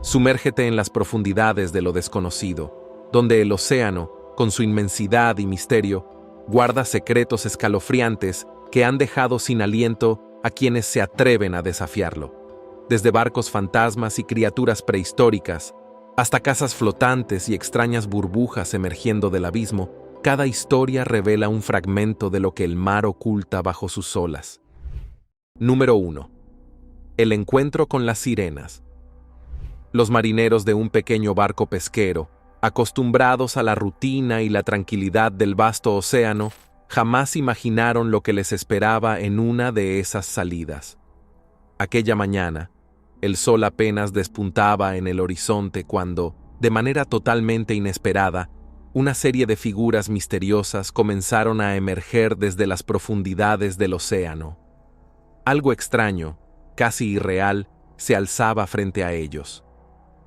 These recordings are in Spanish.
Sumérgete en las profundidades de lo desconocido, donde el océano, con su inmensidad y misterio, guarda secretos escalofriantes que han dejado sin aliento a quienes se atreven a desafiarlo. Desde barcos fantasmas y criaturas prehistóricas, hasta casas flotantes y extrañas burbujas emergiendo del abismo, cada historia revela un fragmento de lo que el mar oculta bajo sus olas. Número 1. El encuentro con las sirenas. Los marineros de un pequeño barco pesquero, acostumbrados a la rutina y la tranquilidad del vasto océano, jamás imaginaron lo que les esperaba en una de esas salidas. Aquella mañana, el sol apenas despuntaba en el horizonte cuando, de manera totalmente inesperada, una serie de figuras misteriosas comenzaron a emerger desde las profundidades del océano. Algo extraño, casi irreal, se alzaba frente a ellos.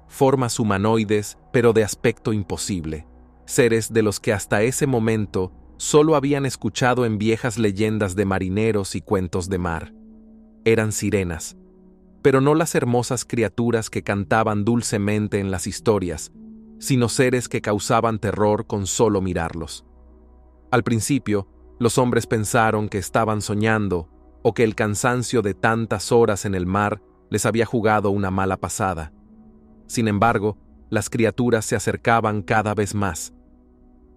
Formas humanoides, pero de aspecto imposible, seres de los que hasta ese momento solo habían escuchado en viejas leyendas de marineros y cuentos de mar. Eran sirenas, pero no las hermosas criaturas que cantaban dulcemente en las historias, sino seres que causaban terror con solo mirarlos. Al principio, los hombres pensaron que estaban soñando o que el cansancio de tantas horas en el mar les había jugado una mala pasada. Sin embargo, las criaturas se acercaban cada vez más.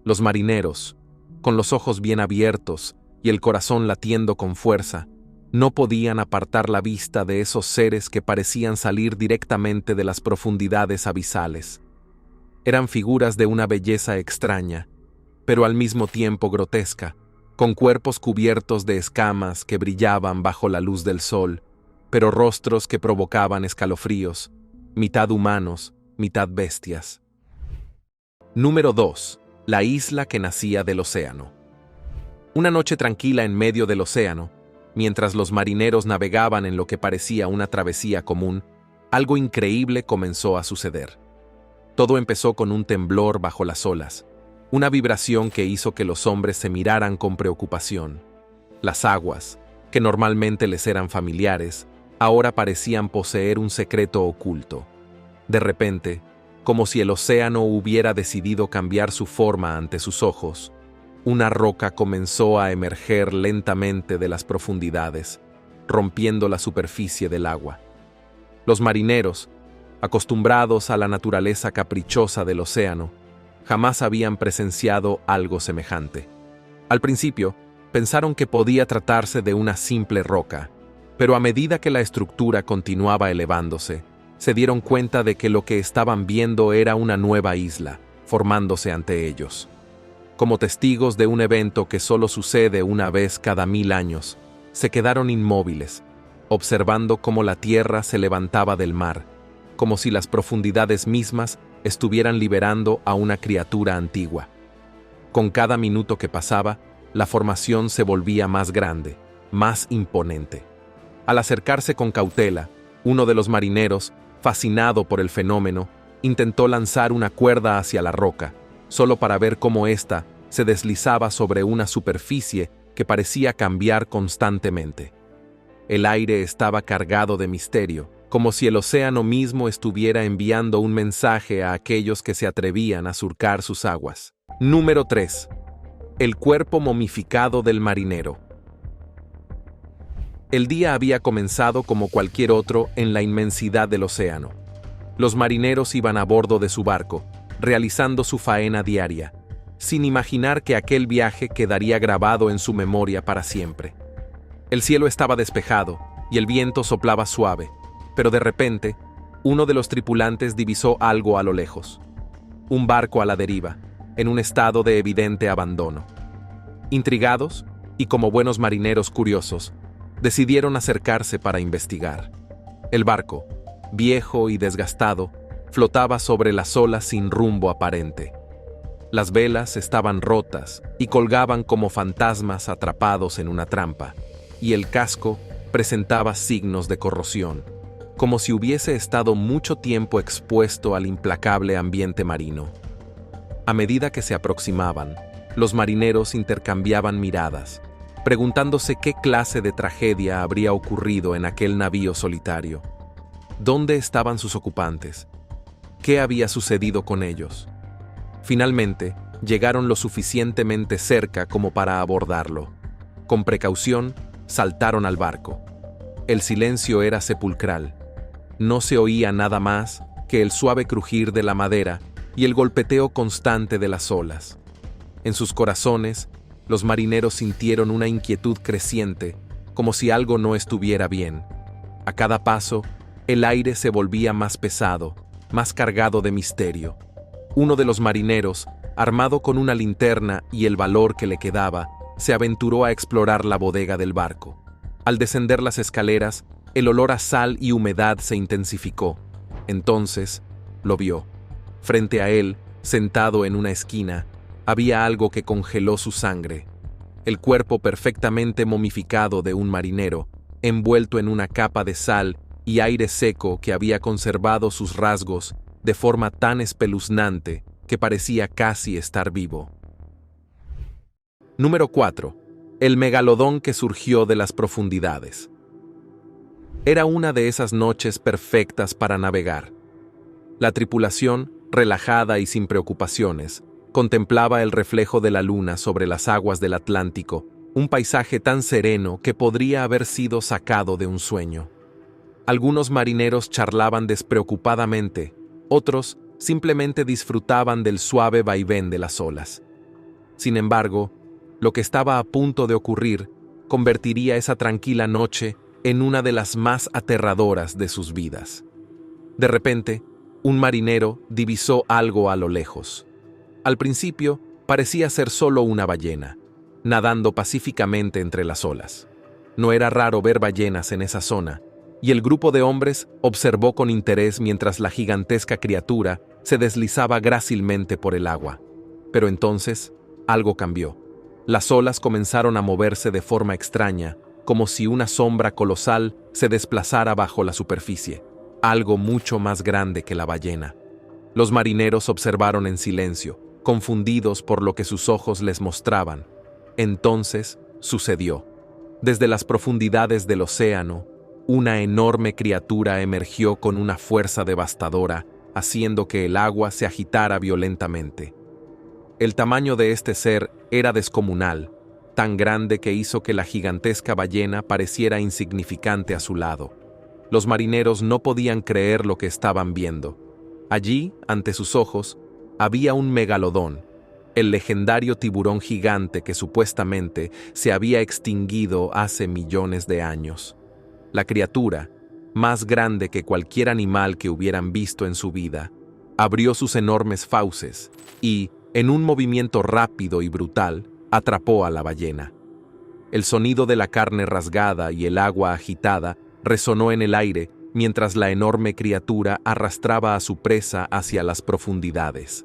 Los marineros, con los ojos bien abiertos y el corazón latiendo con fuerza, no podían apartar la vista de esos seres que parecían salir directamente de las profundidades abisales. Eran figuras de una belleza extraña, pero al mismo tiempo grotesca, con cuerpos cubiertos de escamas que brillaban bajo la luz del sol, pero rostros que provocaban escalofríos, mitad humanos, mitad bestias. Número 2. La isla que nacía del océano. Una noche tranquila en medio del océano, mientras los marineros navegaban en lo que parecía una travesía común, algo increíble comenzó a suceder. Todo empezó con un temblor bajo las olas, una vibración que hizo que los hombres se miraran con preocupación. Las aguas, que normalmente les eran familiares, ahora parecían poseer un secreto oculto. De repente, como si el océano hubiera decidido cambiar su forma ante sus ojos, una roca comenzó a emerger lentamente de las profundidades, rompiendo la superficie del agua. Los marineros, acostumbrados a la naturaleza caprichosa del océano, jamás habían presenciado algo semejante. Al principio, pensaron que podía tratarse de una simple roca, pero a medida que la estructura continuaba elevándose, se dieron cuenta de que lo que estaban viendo era una nueva isla, formándose ante ellos. Como testigos de un evento que solo sucede una vez cada 1000 años, se quedaron inmóviles, observando cómo la tierra se levantaba del mar, como si las profundidades mismas estuvieran liberando a una criatura antigua. Con cada minuto que pasaba, la formación se volvía más grande, más imponente. Al acercarse con cautela, uno de los marineros, fascinado por el fenómeno, intentó lanzar una cuerda hacia la roca, solo para ver cómo ésta se deslizaba sobre una superficie que parecía cambiar constantemente. El aire estaba cargado de misterio, como si el océano mismo estuviera enviando un mensaje a aquellos que se atrevían a surcar sus aguas. Número 3. El cuerpo momificado del marinero. El día había comenzado como cualquier otro en la inmensidad del océano. Los marineros iban a bordo de su barco, realizando su faena diaria, sin imaginar que aquel viaje quedaría grabado en su memoria para siempre. El cielo estaba despejado y el viento soplaba suave, pero de repente, uno de los tripulantes divisó algo a lo lejos. Un barco a la deriva, en un estado de evidente abandono. Intrigados, y como buenos marineros curiosos, decidieron acercarse para investigar. El barco, viejo y desgastado, flotaba sobre las olas sin rumbo aparente. Las velas estaban rotas y colgaban como fantasmas atrapados en una trampa, y el casco presentaba signos de corrosión, como si hubiese estado mucho tiempo expuesto al implacable ambiente marino. A medida que se aproximaban, los marineros intercambiaban miradas, preguntándose qué clase de tragedia habría ocurrido en aquel navío solitario. ¿Dónde estaban sus ocupantes? qué había sucedido con ellos. Finalmente, llegaron lo suficientemente cerca como para abordarlo. Con precaución, saltaron al barco. El silencio era sepulcral. No se oía nada más que el suave crujir de la madera y el golpeteo constante de las olas. En sus corazones, los marineros sintieron una inquietud creciente, como si algo no estuviera bien. A cada paso, el aire se volvía más pesado, más cargado de misterio. Uno de los marineros, armado con una linterna y el valor que le quedaba, se aventuró a explorar la bodega del barco. Al descender las escaleras, el olor a sal y humedad se intensificó. Entonces, lo vio. Frente a él, sentado en una esquina, había algo que congeló su sangre. El cuerpo perfectamente momificado de un marinero, envuelto en una capa de sal y aire seco que había conservado sus rasgos de forma tan espeluznante que parecía casi estar vivo. Número 4. El megalodón que surgió de las profundidades. Era una de esas noches perfectas para navegar. La tripulación, relajada y sin preocupaciones, contemplaba el reflejo de la luna sobre las aguas del Atlántico, un paisaje tan sereno que podría haber sido sacado de un sueño. Algunos marineros charlaban despreocupadamente, otros simplemente disfrutaban del suave vaivén de las olas. Sin embargo, lo que estaba a punto de ocurrir convertiría esa tranquila noche en una de las más aterradoras de sus vidas. De repente, un marinero divisó algo a lo lejos. Al principio, parecía ser solo una ballena, nadando pacíficamente entre las olas. No era raro ver ballenas en esa zona, y el grupo de hombres observó con interés mientras la gigantesca criatura se deslizaba grácilmente por el agua. Pero entonces, algo cambió. Las olas comenzaron a moverse de forma extraña, como si una sombra colosal se desplazara bajo la superficie, algo mucho más grande que la ballena. Los marineros observaron en silencio, confundidos por lo que sus ojos les mostraban. Entonces, sucedió. Desde las profundidades del océano, una enorme criatura emergió con una fuerza devastadora, haciendo que el agua se agitara violentamente. El tamaño de este ser era descomunal, tan grande que hizo que la gigantesca ballena pareciera insignificante a su lado. Los marineros no podían creer lo que estaban viendo. Allí, ante sus ojos, había un megalodón, el legendario tiburón gigante que supuestamente se había extinguido hace millones de años. La criatura, más grande que cualquier animal que hubieran visto en su vida, abrió sus enormes fauces y, en un movimiento rápido y brutal, atrapó a la ballena. El sonido de la carne rasgada y el agua agitada resonó en el aire mientras la enorme criatura arrastraba a su presa hacia las profundidades.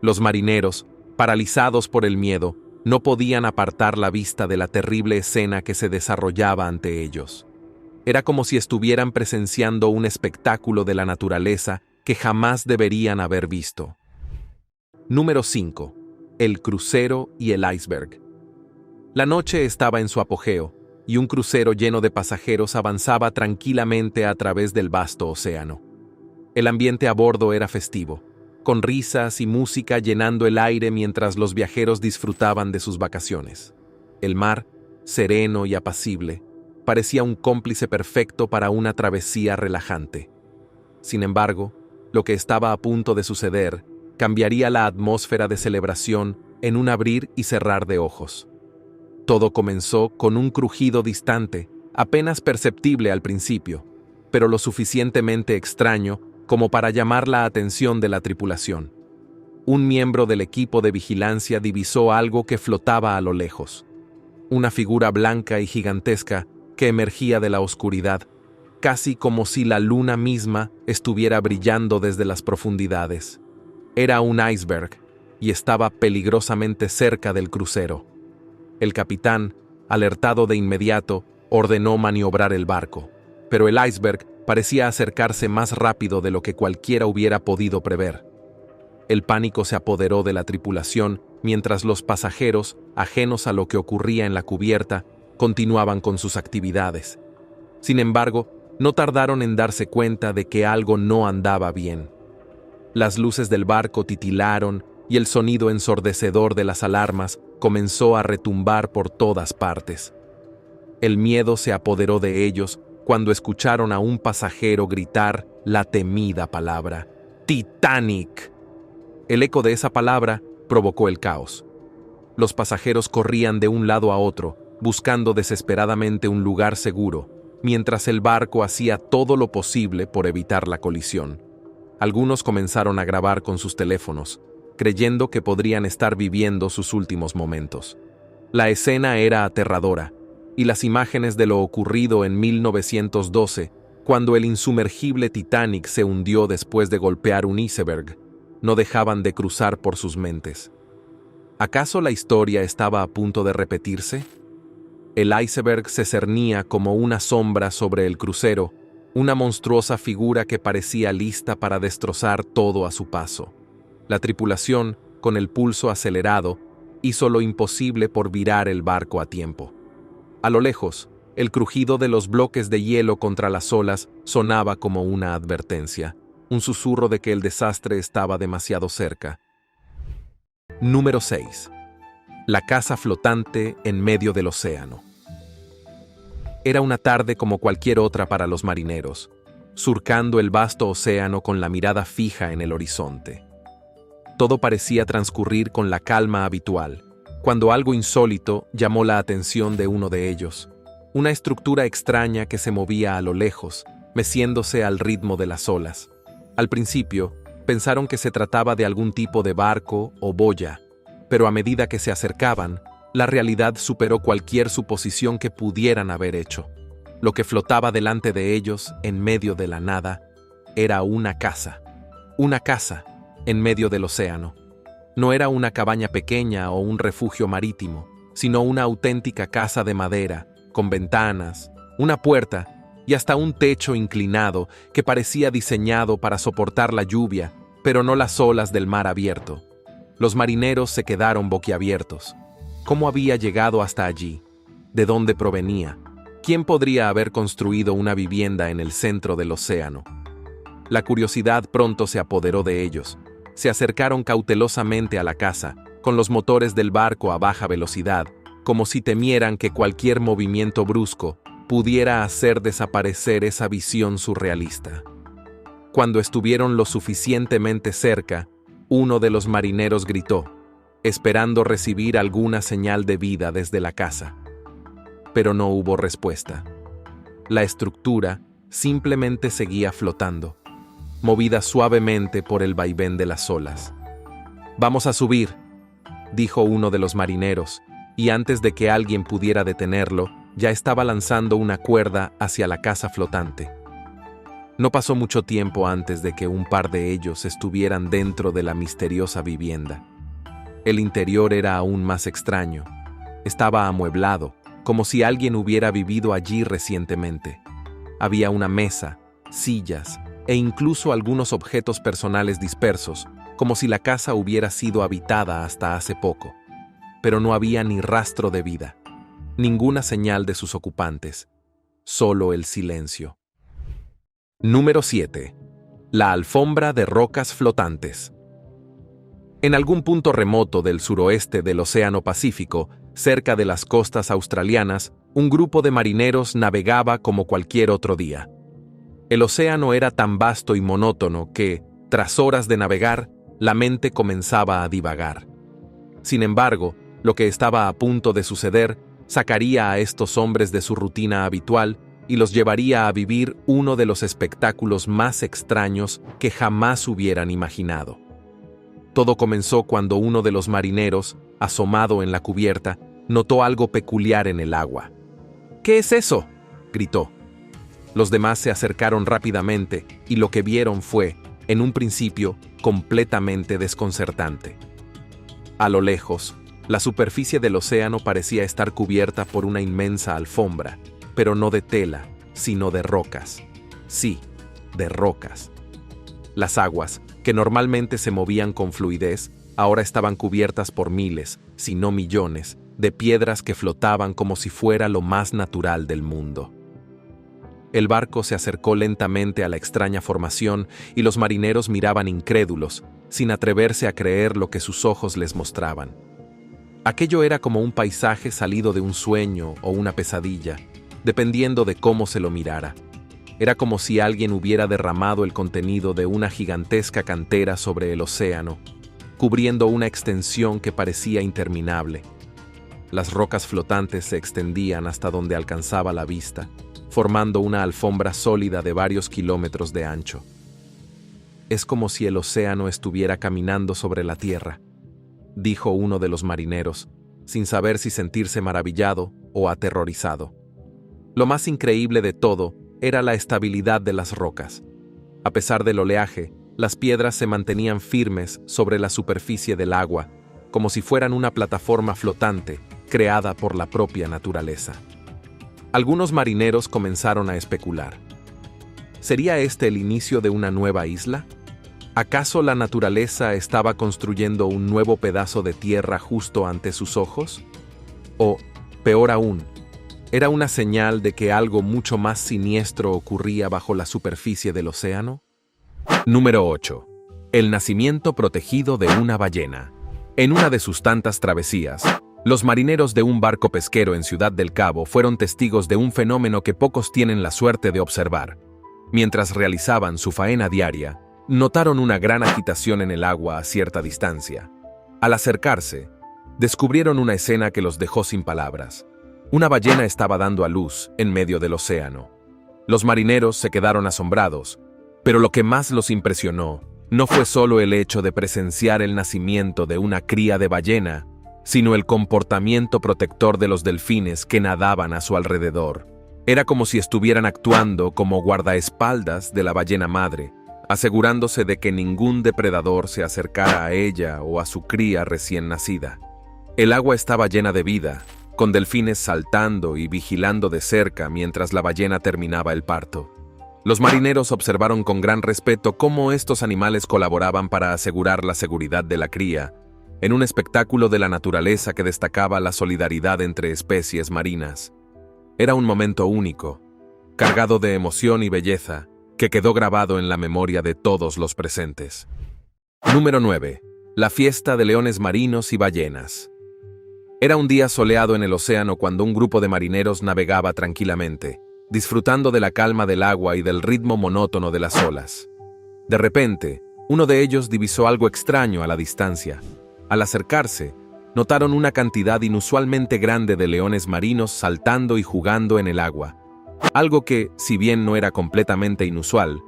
Los marineros, paralizados por el miedo, no podían apartar la vista de la terrible escena que se desarrollaba ante ellos. Era como si estuvieran presenciando un espectáculo de la naturaleza que jamás deberían haber visto. Número 5. El crucero y el iceberg. La noche estaba en su apogeo, y un crucero lleno de pasajeros avanzaba tranquilamente a través del vasto océano. El ambiente a bordo era festivo, con risas y música llenando el aire mientras los viajeros disfrutaban de sus vacaciones. El mar, sereno y apacible, parecía un cómplice perfecto para una travesía relajante. Sin embargo, lo que estaba a punto de suceder cambiaría la atmósfera de celebración en un abrir y cerrar de ojos. Todo comenzó con un crujido distante, apenas perceptible al principio, pero lo suficientemente extraño como para llamar la atención de la tripulación. Un miembro del equipo de vigilancia divisó algo que flotaba a lo lejos. Una figura blanca y gigantesca que emergía de la oscuridad, casi como si la luna misma estuviera brillando desde las profundidades. Era un iceberg y estaba peligrosamente cerca del crucero. El capitán, alertado de inmediato, ordenó maniobrar el barco, pero el iceberg parecía acercarse más rápido de lo que cualquiera hubiera podido prever. El pánico se apoderó de la tripulación mientras los pasajeros, ajenos a lo que ocurría en la cubierta, continuaban con sus actividades. Sin embargo, no tardaron en darse cuenta de que algo no andaba bien. Las luces del barco titilaron y el sonido ensordecedor de las alarmas comenzó a retumbar por todas partes. El miedo se apoderó de ellos cuando escucharon a un pasajero gritar la temida palabra: ¡Titanic! El eco de esa palabra provocó el caos. Los pasajeros corrían de un lado a otro, buscando desesperadamente un lugar seguro, mientras el barco hacía todo lo posible por evitar la colisión. Algunos comenzaron a grabar con sus teléfonos, creyendo que podrían estar viviendo sus últimos momentos. La escena era aterradora, y las imágenes de lo ocurrido en 1912, cuando el insumergible Titanic se hundió después de golpear un iceberg, no dejaban de cruzar por sus mentes. ¿Acaso la historia estaba a punto de repetirse? El iceberg se cernía como una sombra sobre el crucero, una monstruosa figura que parecía lista para destrozar todo a su paso. La tripulación, con el pulso acelerado, hizo lo imposible por virar el barco a tiempo. A lo lejos, el crujido de los bloques de hielo contra las olas sonaba como una advertencia, un susurro de que el desastre estaba demasiado cerca. Número 6. La casa flotante en medio del océano. Era una tarde como cualquier otra para los marineros, surcando el vasto océano con la mirada fija en el horizonte. Todo parecía transcurrir con la calma habitual, cuando algo insólito llamó la atención de uno de ellos, una estructura extraña que se movía a lo lejos, meciéndose al ritmo de las olas. Al principio, pensaron que se trataba de algún tipo de barco o boya, pero a medida que se acercaban, la realidad superó cualquier suposición que pudieran haber hecho. Lo que flotaba delante de ellos, en medio de la nada, era una casa en medio del océano. No era una cabaña pequeña o un refugio marítimo, sino una auténtica casa de madera, con ventanas, una puerta y hasta un techo inclinado que parecía diseñado para soportar la lluvia, pero no las olas del mar abierto. Los marineros se quedaron boquiabiertos. ¿Cómo había llegado hasta allí? ¿De dónde provenía? ¿Quién podría haber construido una vivienda en el centro del océano? La curiosidad pronto se apoderó de ellos. Se acercaron cautelosamente a la casa, con los motores del barco a baja velocidad, como si temieran que cualquier movimiento brusco pudiera hacer desaparecer esa visión surrealista. Cuando estuvieron lo suficientemente cerca, uno de los marineros gritó, esperando recibir alguna señal de vida desde la casa. Pero no hubo respuesta. La estructura simplemente seguía flotando, movida suavemente por el vaivén de las olas. «Vamos a subir», dijo uno de los marineros, y antes de que alguien pudiera detenerlo, ya estaba lanzando una cuerda hacia la casa flotante. No pasó mucho tiempo antes de que un par de ellos estuvieran dentro de la misteriosa vivienda. El interior era aún más extraño. Estaba amueblado, como si alguien hubiera vivido allí recientemente. Había una mesa, sillas e incluso algunos objetos personales dispersos, como si la casa hubiera sido habitada hasta hace poco. Pero no había ni rastro de vida, ninguna señal de sus ocupantes, solo el silencio. Número 7. La alfombra de rocas flotantes. En algún punto remoto del suroeste del Océano Pacífico, cerca de las costas australianas, un grupo de marineros navegaba como cualquier otro día. El océano era tan vasto y monótono que, tras horas de navegar, la mente comenzaba a divagar. Sin embargo, lo que estaba a punto de suceder sacaría a estos hombres de su rutina habitual y los llevaría a vivir uno de los espectáculos más extraños que jamás hubieran imaginado. Todo comenzó cuando uno de los marineros, asomado en la cubierta, notó algo peculiar en el agua. «¿Qué es eso?», gritó. Los demás se acercaron rápidamente y lo que vieron fue, en un principio, completamente desconcertante. A lo lejos, la superficie del océano parecía estar cubierta por una inmensa alfombra, pero no de tela, sino de rocas. Sí, de rocas. Las aguas, que normalmente se movían con fluidez, ahora estaban cubiertas por miles, si no millones, de piedras que flotaban como si fuera lo más natural del mundo. El barco se acercó lentamente a la extraña formación y los marineros miraban incrédulos, sin atreverse a creer lo que sus ojos les mostraban. Aquello era como un paisaje salido de un sueño o una pesadilla, dependiendo de cómo se lo mirara. Era como si alguien hubiera derramado el contenido de una gigantesca cantera sobre el océano, cubriendo una extensión que parecía interminable. Las rocas flotantes se extendían hasta donde alcanzaba la vista, formando una alfombra sólida de varios kilómetros de ancho. «Es como si el océano estuviera caminando sobre la tierra», dijo uno de los marineros, sin saber si sentirse maravillado o aterrorizado. Lo más increíble de todo era la estabilidad de las rocas. A pesar del oleaje, las piedras se mantenían firmes sobre la superficie del agua, como si fueran una plataforma flotante creada por la propia naturaleza. Algunos marineros comenzaron a especular. ¿Sería este el inicio de una nueva isla? ¿Acaso la naturaleza estaba construyendo un nuevo pedazo de tierra justo ante sus ojos? O, peor aún, ¿era una señal de que algo mucho más siniestro ocurría bajo la superficie del océano? Número 8. El nacimiento protegido de una ballena. En una de sus tantas travesías, los marineros de un barco pesquero en Ciudad del Cabo fueron testigos de un fenómeno que pocos tienen la suerte de observar. Mientras realizaban su faena diaria, notaron una gran agitación en el agua a cierta distancia. Al acercarse, descubrieron una escena que los dejó sin palabras. Una ballena estaba dando a luz en medio del océano. Los marineros se quedaron asombrados, pero lo que más los impresionó no fue solo el hecho de presenciar el nacimiento de una cría de ballena, sino el comportamiento protector de los delfines que nadaban a su alrededor. Era como si estuvieran actuando como guardaespaldas de la ballena madre, asegurándose de que ningún depredador se acercara a ella o a su cría recién nacida. El agua estaba llena de vida, con delfines saltando y vigilando de cerca mientras la ballena terminaba el parto. Los marineros observaron con gran respeto cómo estos animales colaboraban para asegurar la seguridad de la cría, en un espectáculo de la naturaleza que destacaba la solidaridad entre especies marinas. Era un momento único, cargado de emoción y belleza, que quedó grabado en la memoria de todos los presentes. Número 9. La fiesta de leones marinos y ballenas. Era un día soleado en el océano cuando un grupo de marineros navegaba tranquilamente, disfrutando de la calma del agua y del ritmo monótono de las olas. De repente, uno de ellos divisó algo extraño a la distancia. Al acercarse, notaron una cantidad inusualmente grande de leones marinos saltando y jugando en el agua. Algo que, si bien no era completamente inusual,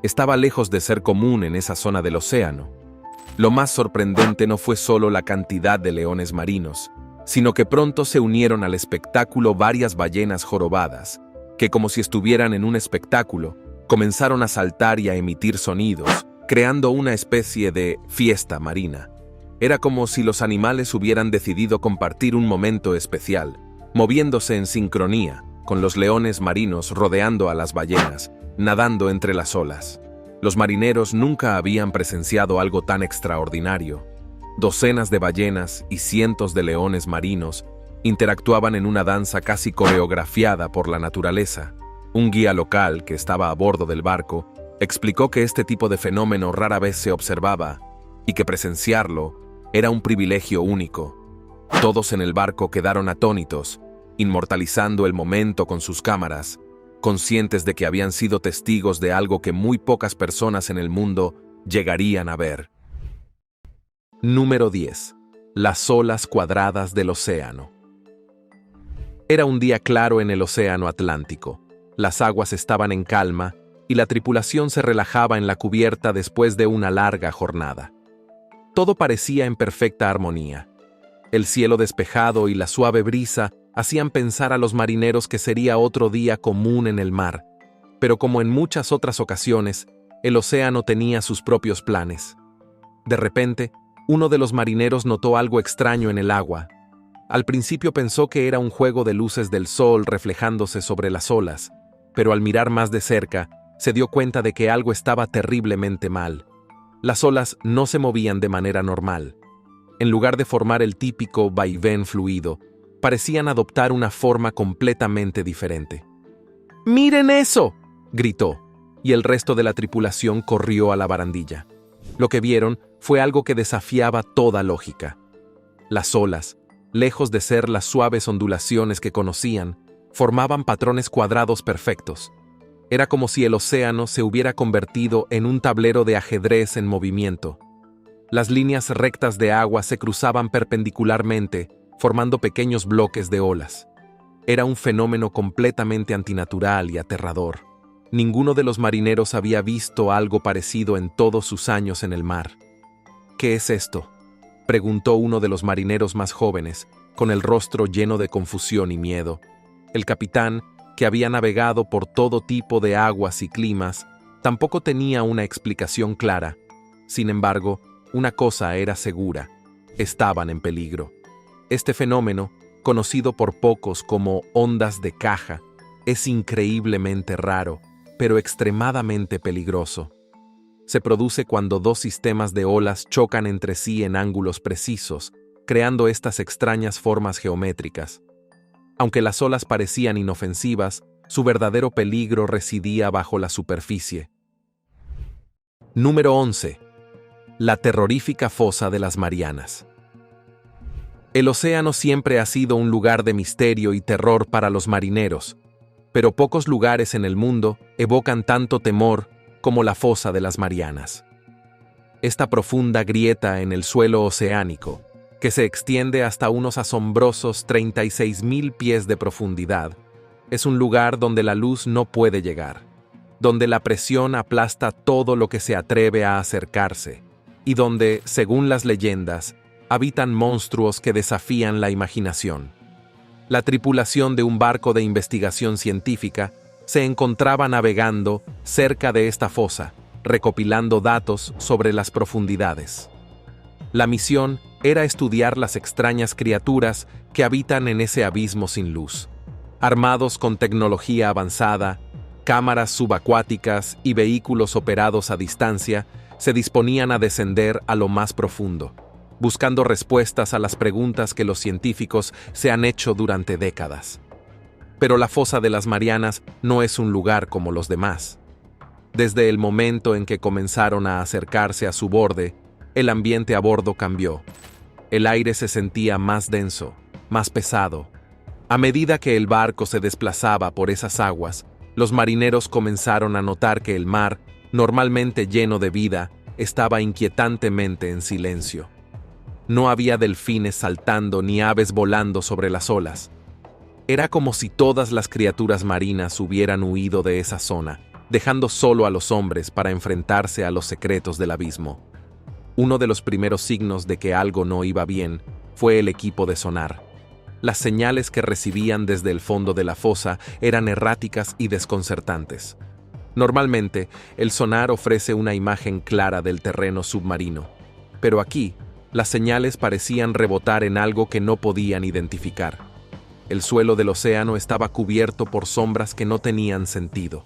estaba lejos de ser común en esa zona del océano. Lo más sorprendente no fue solo la cantidad de leones marinos, sino que pronto se unieron al espectáculo varias ballenas jorobadas, que como si estuvieran en un espectáculo, comenzaron a saltar y a emitir sonidos, creando una especie de fiesta marina. Era como si los animales hubieran decidido compartir un momento especial, moviéndose en sincronía, con los leones marinos rodeando a las ballenas, nadando entre las olas. Los marineros nunca habían presenciado algo tan extraordinario. Docenas de ballenas y cientos de leones marinos interactuaban en una danza casi coreografiada por la naturaleza. Un guía local que estaba a bordo del barco explicó que este tipo de fenómeno rara vez se observaba y que presenciarlo era un privilegio único. Todos en el barco quedaron atónitos, inmortalizando el momento con sus cámaras, conscientes de que habían sido testigos de algo que muy pocas personas en el mundo llegarían a ver. Número 10. Las olas cuadradas del océano. Era un día claro en el océano Atlántico. Las aguas estaban en calma y la tripulación se relajaba en la cubierta después de una larga jornada. Todo parecía en perfecta armonía. El cielo despejado y la suave brisa hacían pensar a los marineros que sería otro día común en el mar, pero como en muchas otras ocasiones, el océano tenía sus propios planes. De repente, uno de los marineros notó algo extraño en el agua. Al principio pensó que era un juego de luces del sol reflejándose sobre las olas, pero al mirar más de cerca, se dio cuenta de que algo estaba terriblemente mal. Las olas no se movían de manera normal. En lugar de formar el típico vaivén fluido, parecían adoptar una forma completamente diferente. ¡Miren eso!, gritó, y el resto de la tripulación corrió a la barandilla. Lo que vieron fue algo que desafiaba toda lógica. Las olas, lejos de ser las suaves ondulaciones que conocían, formaban patrones cuadrados perfectos. Era como si el océano se hubiera convertido en un tablero de ajedrez en movimiento. Las líneas rectas de agua se cruzaban perpendicularmente, formando pequeños bloques de olas. Era un fenómeno completamente antinatural y aterrador. Ninguno de los marineros había visto algo parecido en todos sus años en el mar. «¿Qué es esto?», preguntó uno de los marineros más jóvenes, con el rostro lleno de confusión y miedo. El capitán, que había navegado por todo tipo de aguas y climas, tampoco tenía una explicación clara. Sin embargo, una cosa era segura: estaban en peligro. Este fenómeno, conocido por pocos como ondas de caja, es increíblemente raro, pero extremadamente peligroso. Se produce cuando dos sistemas de olas chocan entre sí en ángulos precisos, creando estas extrañas formas geométricas. Aunque las olas parecían inofensivas, su verdadero peligro residía bajo la superficie. Número 11. La terrorífica fosa de las Marianas. El océano siempre ha sido un lugar de misterio y terror para los marineros, pero pocos lugares en el mundo evocan tanto temor como la fosa de las Marianas. Esta profunda grieta en el suelo oceánico, que se extiende hasta unos asombrosos 36.000 pies de profundidad, es un lugar donde la luz no puede llegar, donde la presión aplasta todo lo que se atreve a acercarse, y donde, según las leyendas, habitan monstruos que desafían la imaginación. La tripulación de un barco de investigación científica se encontraba navegando cerca de esta fosa, recopilando datos sobre las profundidades. La misión era estudiar las extrañas criaturas que habitan en ese abismo sin luz. Armados con tecnología avanzada, cámaras subacuáticas y vehículos operados a distancia, se disponían a descender a lo más profundo, buscando respuestas a las preguntas que los científicos se han hecho durante décadas. Pero la fosa de las Marianas no es un lugar como los demás. Desde el momento en que comenzaron a acercarse a su borde, el ambiente a bordo cambió. El aire se sentía más denso, más pesado. A medida que el barco se desplazaba por esas aguas, los marineros comenzaron a notar que el mar, normalmente lleno de vida, estaba inquietantemente en silencio. No había delfines saltando ni aves volando sobre las olas. Era como si todas las criaturas marinas hubieran huido de esa zona, dejando solo a los hombres para enfrentarse a los secretos del abismo. Uno de los primeros signos de que algo no iba bien fue el equipo de sonar. Las señales que recibían desde el fondo de la fosa eran erráticas y desconcertantes. Normalmente, el sonar ofrece una imagen clara del terreno submarino, pero aquí, las señales parecían rebotar en algo que no podían identificar. El suelo del océano estaba cubierto por sombras que no tenían sentido.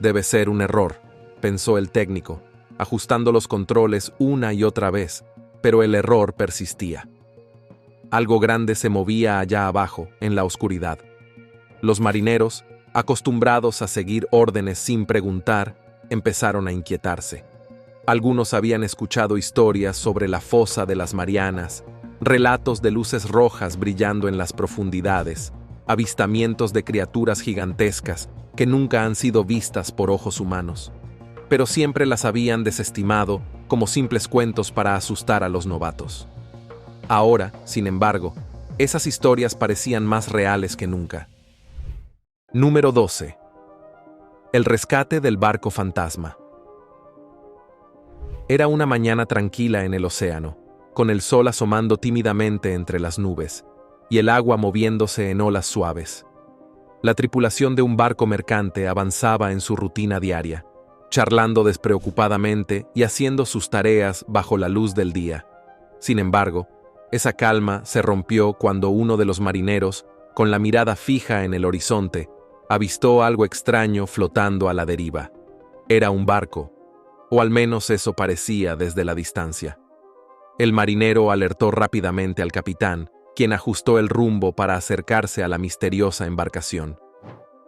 «Debe ser un error», pensó el técnico, ajustando los controles una y otra vez, pero el error persistía. Algo grande se movía allá abajo, en la oscuridad. Los marineros, acostumbrados a seguir órdenes sin preguntar, empezaron a inquietarse. Algunos habían escuchado historias sobre la fosa de las Marianas, relatos de luces rojas brillando en las profundidades, avistamientos de criaturas gigantescas que nunca han sido vistas por ojos humanos, pero siempre las habían desestimado como simples cuentos para asustar a los novatos. Ahora, sin embargo, esas historias parecían más reales que nunca. Número 12. El rescate del barco fantasma. Era una mañana tranquila en el océano, con el sol asomando tímidamente entre las nubes y el agua moviéndose en olas suaves. La tripulación de un barco mercante avanzaba en su rutina diaria, charlando despreocupadamente y haciendo sus tareas bajo la luz del día. Sin embargo, esa calma se rompió cuando uno de los marineros, con la mirada fija en el horizonte, avistó algo extraño flotando a la deriva. Era un barco, o al menos eso parecía desde la distancia. El marinero alertó rápidamente al capitán, quien ajustó el rumbo para acercarse a la misteriosa embarcación.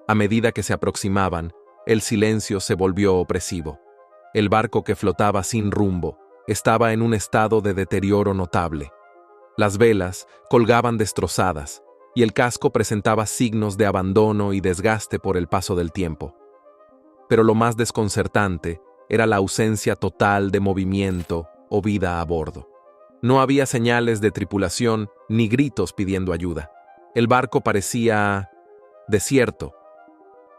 A medida que se aproximaban, el silencio se volvió opresivo. El barco que flotaba sin rumbo estaba en un estado de deterioro notable. Las velas colgaban destrozadas y el casco presentaba signos de abandono y desgaste por el paso del tiempo. Pero lo más desconcertante era la ausencia total de movimiento o vida a bordo. No había señales de tripulación ni gritos pidiendo ayuda. El barco parecía desierto.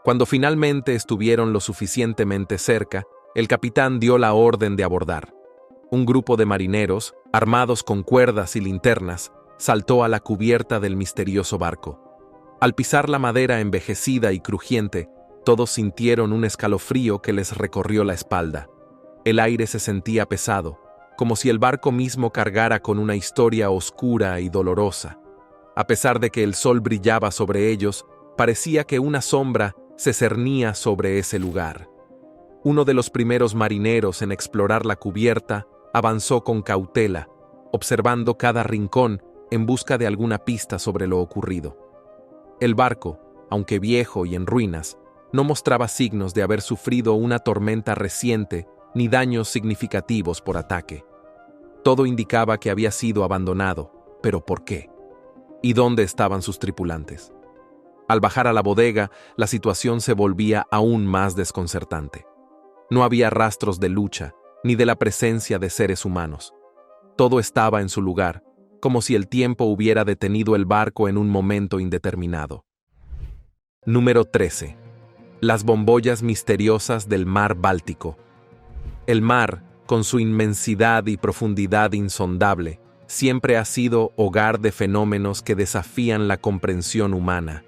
Cuando finalmente estuvieron lo suficientemente cerca, el capitán dio la orden de abordar. Un grupo de marineros, armados con cuerdas y linternas, saltó a la cubierta del misterioso barco. Al pisar la madera envejecida y crujiente, todos sintieron un escalofrío que les recorrió la espalda. El aire se sentía pesado, como si el barco mismo cargara con una historia oscura y dolorosa. A pesar de que el sol brillaba sobre ellos, parecía que una sombra se cernía sobre ese lugar. Uno de los primeros marineros en explorar la cubierta avanzó con cautela, observando cada rincón en busca de alguna pista sobre lo ocurrido. El barco, aunque viejo y en ruinas, no mostraba signos de haber sufrido una tormenta reciente ni daños significativos por ataque. Todo indicaba que había sido abandonado, pero ¿por qué? ¿Y dónde estaban sus tripulantes? Al bajar a la bodega, la situación se volvía aún más desconcertante. No había rastros de lucha, ni de la presencia de seres humanos. Todo estaba en su lugar, como si el tiempo hubiera detenido el barco en un momento indeterminado. Número 13. Las bombollas misteriosas del mar Báltico. El mar, con su inmensidad y profundidad insondable, siempre ha sido hogar de fenómenos que desafían la comprensión humana.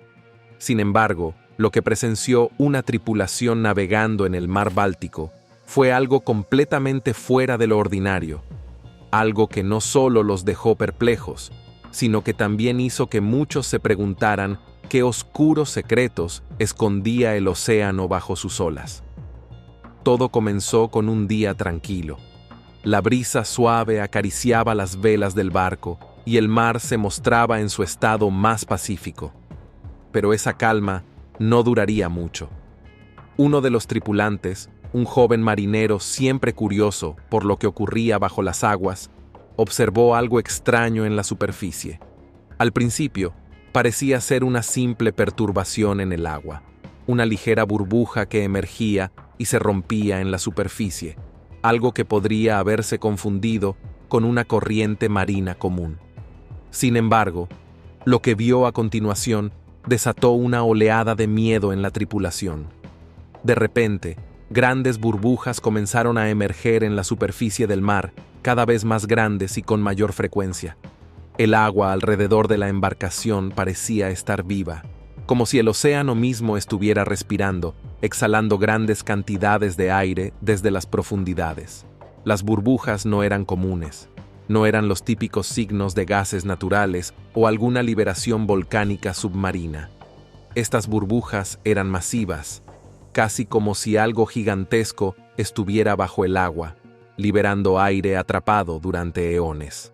Sin embargo, lo que presenció una tripulación navegando en el mar Báltico fue algo completamente fuera de lo ordinario, algo que no solo los dejó perplejos, sino que también hizo que muchos se preguntaran qué oscuros secretos escondía el océano bajo sus olas. Todo comenzó con un día tranquilo. La brisa suave acariciaba las velas del barco y el mar se mostraba en su estado más pacífico. Pero esa calma no duraría mucho. Uno de los tripulantes, un joven marinero siempre curioso por lo que ocurría bajo las aguas, observó algo extraño en la superficie. Al principio, parecía ser una simple perturbación en el agua, una ligera burbuja que emergía y se rompía en la superficie, algo que podría haberse confundido con una corriente marina común. Sin embargo, lo que vio a continuación desató una oleada de miedo en la tripulación. De repente, grandes burbujas comenzaron a emerger en la superficie del mar, cada vez más grandes y con mayor frecuencia. El agua alrededor de la embarcación parecía estar viva, como si el océano mismo estuviera respirando, exhalando grandes cantidades de aire desde las profundidades. Las burbujas no eran comunes, no eran los típicos signos de gases naturales o alguna liberación volcánica submarina. Estas burbujas eran masivas, casi como si algo gigantesco estuviera bajo el agua, liberando aire atrapado durante eones.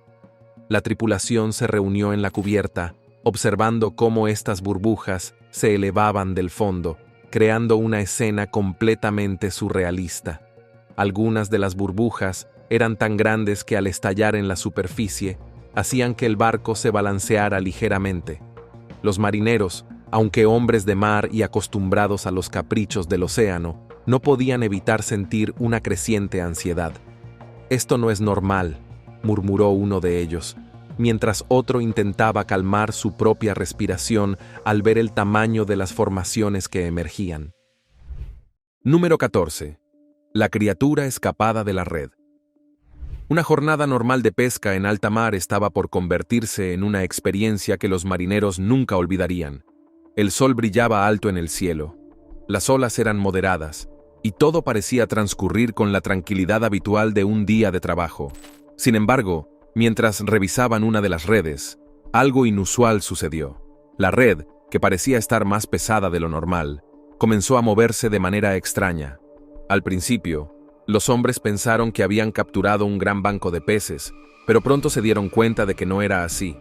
La tripulación se reunió en la cubierta, observando cómo estas burbujas se elevaban del fondo, creando una escena completamente surrealista. Algunas de las burbujas eran tan grandes que al estallar en la superficie, hacían que el barco se balanceara ligeramente. Los marineros, aunque hombres de mar y acostumbrados a los caprichos del océano, no podían evitar sentir una creciente ansiedad. «Esto no es normal», murmuró uno de ellos, mientras otro intentaba calmar su propia respiración al ver el tamaño de las formaciones que emergían. Número 14. La criatura escapada de la red. Una jornada normal de pesca en alta mar estaba por convertirse en una experiencia que los marineros nunca olvidarían. El sol brillaba alto en el cielo, las olas eran moderadas, y todo parecía transcurrir con la tranquilidad habitual de un día de trabajo. Sin embargo, mientras revisaban una de las redes, algo inusual sucedió. La red, que parecía estar más pesada de lo normal, comenzó a moverse de manera extraña. Al principio, los hombres pensaron que habían capturado un gran banco de peces, pero pronto se dieron cuenta de que no era así.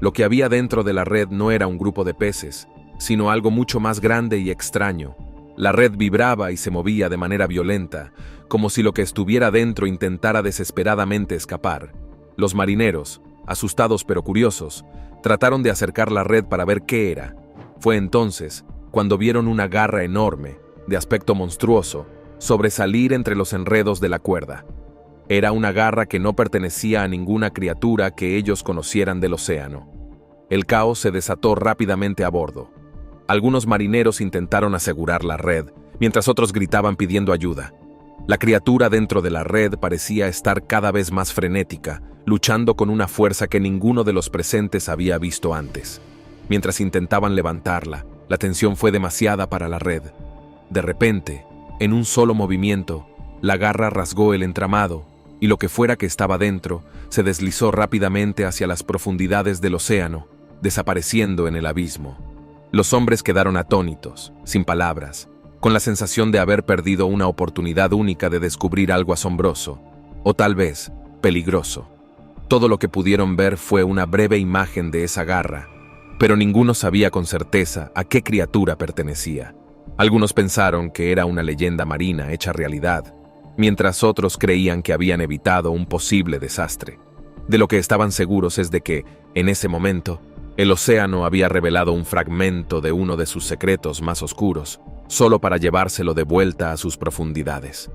Lo que había dentro de la red no era un grupo de peces, sino algo mucho más grande y extraño. La red vibraba y se movía de manera violenta, como si lo que estuviera dentro intentara desesperadamente escapar. Los marineros, asustados pero curiosos, trataron de acercar la red para ver qué era. Fue entonces cuando vieron una garra enorme, de aspecto monstruoso, sobresalir entre los enredos de la cuerda. Era una garra que no pertenecía a ninguna criatura que ellos conocieran del océano. El caos se desató rápidamente a bordo. Algunos marineros intentaron asegurar la red, mientras otros gritaban pidiendo ayuda. La criatura dentro de la red parecía estar cada vez más frenética, luchando con una fuerza que ninguno de los presentes había visto antes. Mientras intentaban levantarla, la tensión fue demasiada para la red. De repente, en un solo movimiento, la garra rasgó el entramado, y lo que fuera que estaba dentro se deslizó rápidamente hacia las profundidades del océano, desapareciendo en el abismo. Los hombres quedaron atónitos, sin palabras, con la sensación de haber perdido una oportunidad única de descubrir algo asombroso, o tal vez peligroso. Todo lo que pudieron ver fue una breve imagen de esa garra, pero ninguno sabía con certeza a qué criatura pertenecía. Algunos pensaron que era una leyenda marina hecha realidad, mientras otros creían que habían evitado un posible desastre. De lo que estaban seguros es de que, en ese momento, el océano había revelado un fragmento de uno de sus secretos más oscuros, solo para llevárselo de vuelta a sus profundidades.